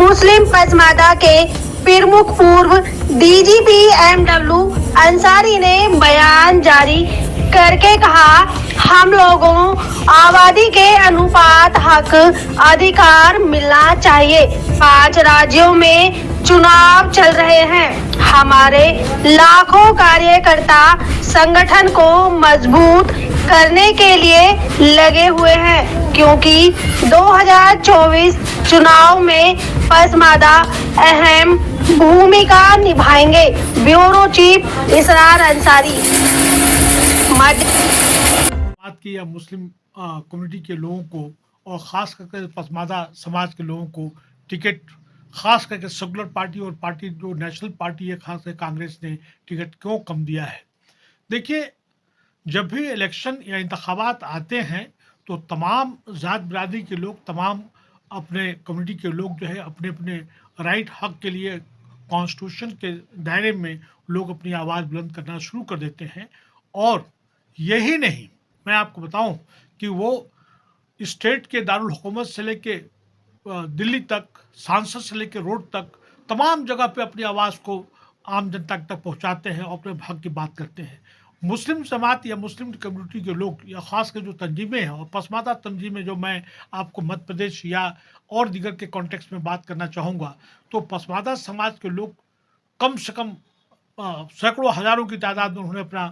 मुस्लिम पसमादा के प्रमुख पूर्व डीजीपी एमडब्ल्यू अंसारी ने बयान जारी करके कहा, हम लोगों आबादी के अनुपात हक अधिकार मिलना चाहिए। 5 राज्यों में चुनाव चल रहे हैं। हमारे लाखों कार्यकर्ता संगठन को मजबूत करने के लिए लगे हुए हैं, क्योंकि 2024 चुनाव में पसमादा अहम भूमिका निभाएंगे। ब्यूरो चीफ इसरार अंसारी। बात की या मुस्लिम कम्युनिटी के लोगों को और ख़ास करके पसमादा समाज के लोगों को टिकट, ख़ास करके सेकुलर पार्टी और पार्टी जो नेशनल पार्टी है खास करके कांग्रेस ने टिकट क्यों कम दिया है। देखिए, जब भी इलेक्शन या इंतखाबात आते हैं तो तमाम ज़ात बिरादरी के लोग, तमाम अपने कम्युनिटी के लोग जो है अपने अपने राइट हक के लिए कॉन्स्टिट्यूशन के दायरे में लोग अपनी आवाज़ बुलंद करना शुरू कर देते हैं। और यही नहीं, मैं आपको बताऊं कि वो स्टेट के दारुल हुकूमत से लेके दिल्ली तक, सांसद से लेके रोड तक, तमाम जगह पे अपनी आवाज़ को आम जनता तक पहुंचाते हैं और अपने हक की बात करते हैं। मुस्लिम जमात या मुस्लिम कम्युनिटी के लोग या ख़ास कर जो तंजीमें हैं और पसमादा तंजीमें, जो मैं आपको मध्य प्रदेश या और दीगर के कॉन्टेक्स्ट में बात करना चाहूँगा, तो पसमादा समाज के लोग कम से कम सैकड़ों हज़ारों की तादाद में उन्होंने अपना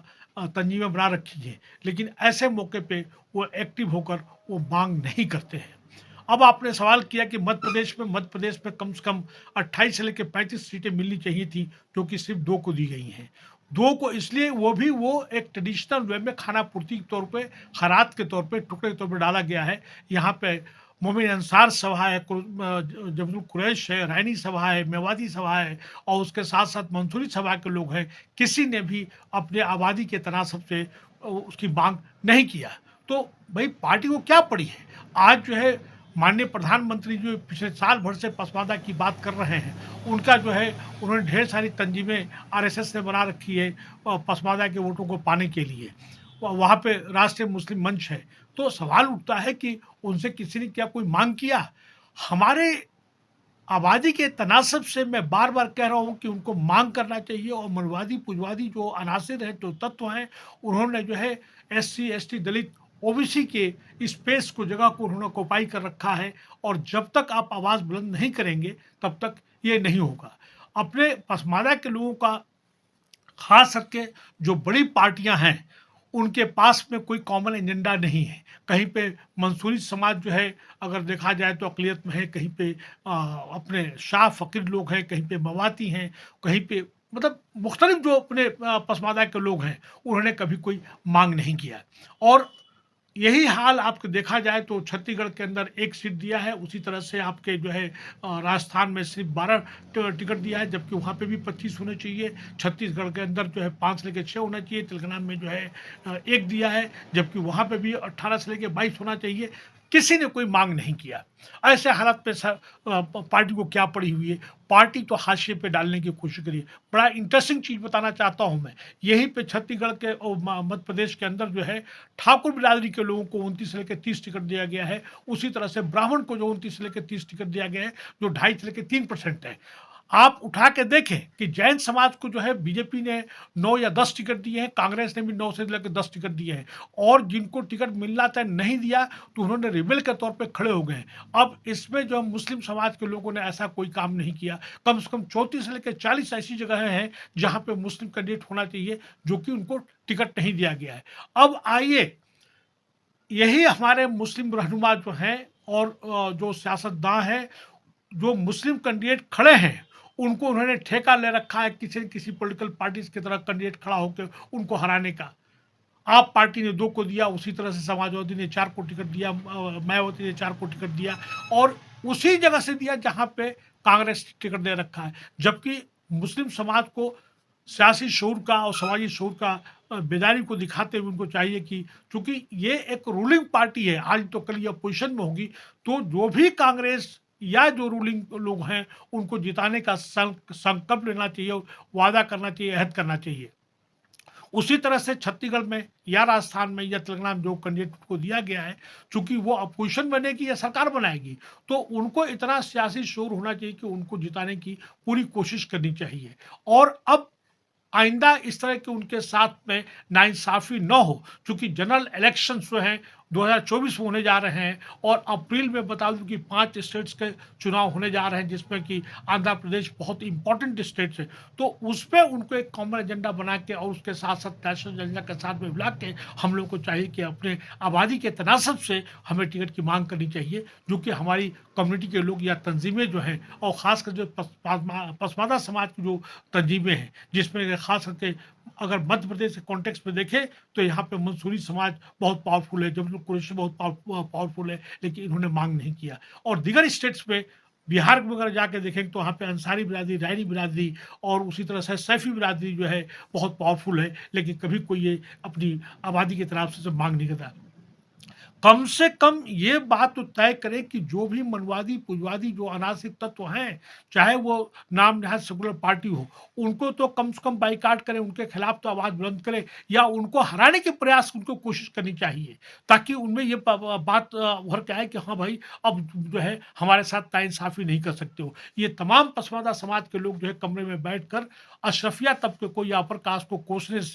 तंजीमें बना रखी है, लेकिन ऐसे मौके पे वो एक्टिव होकर वो मांग नहीं करते हैं। अब आपने सवाल किया कि मध्य प्रदेश में कम से कम 28 से लेकर 35 सीटें मिलनी चाहिए थी, जो कि सिर्फ 2 को दी गई हैं। 2 को इसलिए, वो एक ट्रेडिशनल वे में खाना पूर्ति के तौर पे, खैरात के तौर पे, टुकड़े के तौर पे डाला गया है। यहाँ पे मोमिन अंसार सभा है, जबरुल कुरैश है, रैनी सभा है, मेवाती सभा है और उसके साथ साथ मंसूरी सभा के लोग हैं। किसी ने भी अपने आबादी के तनासब से उसकी मांग नहीं किया। तो भाई पार्टी को क्या पड़ी है। आज जो है माननीय प्रधानमंत्री जो पिछले साल भर से पसमादा की बात कर रहे हैं, उनका जो है उन्होंने ढेर सारी तंजीमें आरएसएस ने बना रखी है पसमादा के वोटों को पाने के लिए। वहाँ पे राष्ट्रीय मुस्लिम मंच है। तो सवाल उठता है कि उनसे किसी ने क्या कोई मांग किया। हमारे आबादी के तनासब से मैं बार बार कह रहा हूँ कि उनको मांग करना चाहिए। और मनवादी पुजवादी जो अनासिर हैं, जो तत्व हैं, उन्होंने जो है एससी एसटी दलित ओबीसी के स्पेस को, जगह को उन्होंने ऑक्युपाई कर रखा है। और जब तक आप आवाज़ बुलंद नहीं करेंगे तब तक ये नहीं होगा। अपने पसमादा के लोगों का, खास करके जो बड़ी पार्टियां हैं, उनके पास में कोई कॉमन एजेंडा नहीं है। कहीं पे मंसूरी समाज जो है अगर देखा जाए तो अक़लियत में है, कहीं पे अपने शाह फ़कीर लोग हैं, कहीं पे मवाती हैं, कहीं पे मतलब मुख्तलिफ जो अपने पसमादा के लोग हैं, उन्होंने कभी कोई मांग नहीं किया। और यही हाल आपको देखा जाए तो छत्तीसगढ़ के अंदर 1 सीट दिया है, उसी तरह से आपके जो है राजस्थान में सिर्फ 12 टिकट दिया है, जबकि वहाँ पे भी 25 होने चाहिए। छत्तीसगढ़ के अंदर जो है 5 से लेकर 6 होना चाहिए। तेलंगाना में जो है 1 दिया है, जबकि वहाँ पे भी 18 से लेकर 22 होना चाहिए। किसी ने कोई मांग नहीं किया। ऐसे हालात पे पार्टी को क्या पड़ी हुई है। पार्टी तो हाशिए पे डालने की कोशिश करी। बड़ा इंटरेस्टिंग चीज़ बताना चाहता हूँ मैं। यहीं पे छत्तीसगढ़ के और मध्य प्रदेश के अंदर जो है ठाकुर बिरादरी के लोगों को 29 से लेकर 30 टिकट दिया गया है। उसी तरह से ब्राह्मण को जो 29 से लेकर 30 टिकट दिया गया है, जो 2.5 से लेकर 3% है। आप उठा के देखें कि जैन समाज को जो है बीजेपी ने 9 या 10 टिकट दिए हैं, कांग्रेस ने भी 9 से लेकर 10 टिकट दिए हैं। और जिनको टिकट मिलना था नहीं दिया तो उन्होंने रिबेल के तौर पे खड़े हो गए। अब इसमें जो मुस्लिम समाज के लोगों ने ऐसा कोई काम नहीं किया। कम से कम 34 से लेकर 40 ऐसी जगह हैं जहाँ पे मुस्लिम कैंडिडेट होना चाहिए, जो कि उनको टिकट नहीं दिया गया है। अब आइए, यही हमारे मुस्लिम रहनुमा जो हैं और जो सियासतदान हैं, जो मुस्लिम कैंडिडेट खड़े हैं, उनको उन्होंने ठेका ले रखा है किसी न किसी पॉलिटिकल पार्टीज की तरह कैंडिडेट खड़ा होकर उनको हराने का। आप पार्टी ने 2 को दिया, उसी तरह से समाजवादी ने 4 को टिकट दिया, मायावती ने 4 को टिकट दिया, और उसी जगह से दिया जहां पे कांग्रेस टिकट दे रखा है। जबकि मुस्लिम समाज को सियासी शऊर का और समाजी शऊर का बेदारी को दिखाते हुए उनको चाहिए कि चूंकि ये एक रूलिंग पार्टी है, आज तो कल ये अपोजिशन में होगी, तो जो भी कांग्रेस या जो रूलिंग लोग हैं उनको जिताने का संकल्प लेना चाहिए, वादा करना चाहिए, अहद करना चाहिए। उसी तरह से छत्तीसगढ़ में या राजस्थान में या तेलंगाना में जो कैंडिडेट को दिया गया है, चूंकि वो अपोजिशन बनेगी या सरकार बनाएगी, तो उनको इतना सियासी शोर होना चाहिए कि उनको जिताने की पूरी कोशिश करनी चाहिए। और अब आइंदा इस तरह के उनके साथ में नाइंसाफ़ी न हो, चूँकि जनरल इलेक्शंस जो हैं 2024 में होने जा रहे हैं और अप्रैल में बता दूँ कि 5 स्टेट्स के चुनाव होने जा रहे हैं, जिसमें कि आंध्र प्रदेश बहुत इम्पोर्टेंट स्टेट है। तो उसपे उनको एक कॉमन एजेंडा बना के और उसके साथ-साथ नेशनल एजेंडा के साथ में मिला के हम लोग को चाहिए कि अपने आबादी के तनासब से हमें टिकट की माँग करनी चाहिए, जो कि हमारी कम्युनिटी के लोग या तंज़ीमें जो हैं और ख़ासकर जो पसमादा समाज की जो तंज़ीमें हैं, जिसमें ख़ास करके अगर मध्य प्रदेश के कॉन्टेक्स्ट में देखें तो यहाँ पे मंसूरी समाज बहुत पावरफुल है, जबलपुर कुरैशी बहुत पावरफुल है, लेकिन इन्होंने मांग नहीं किया। और दीगर स्टेट्स में बिहार में अगर जाके देखें तो वहाँ पे अंसारी बिरादरी, रायनी बिरादरी और उसी तरह से सैफी बिरादरी जो है बहुत पावरफुल है, लेकिन कभी कोई ये अपनी आबादी की तरफ से मांग नहीं करता। कम से कम ये बात तो तय करे कि जो भी मनवादी, पूंजवादी जो अनासिक तत्व हैं, चाहे वो नाम नहायत सेकुलर पार्टी हो, उनको तो कम से कम बाइकआउट करें, उनके खिलाफ तो आवाज़ बुलंद करें या उनको हराने के प्रयास उनको कोशिश करनी चाहिए, ताकि उनमें ये बात उभर के आए कि हाँ भाई, अब जो है हमारे साथ नाइंसाफ़ी नहीं कर सकते हो। ये तमाम पसमादा समाज के लोग जो है कमरे में बैठकर अशरफिया तबके को या अपर कास्ट को कोसने से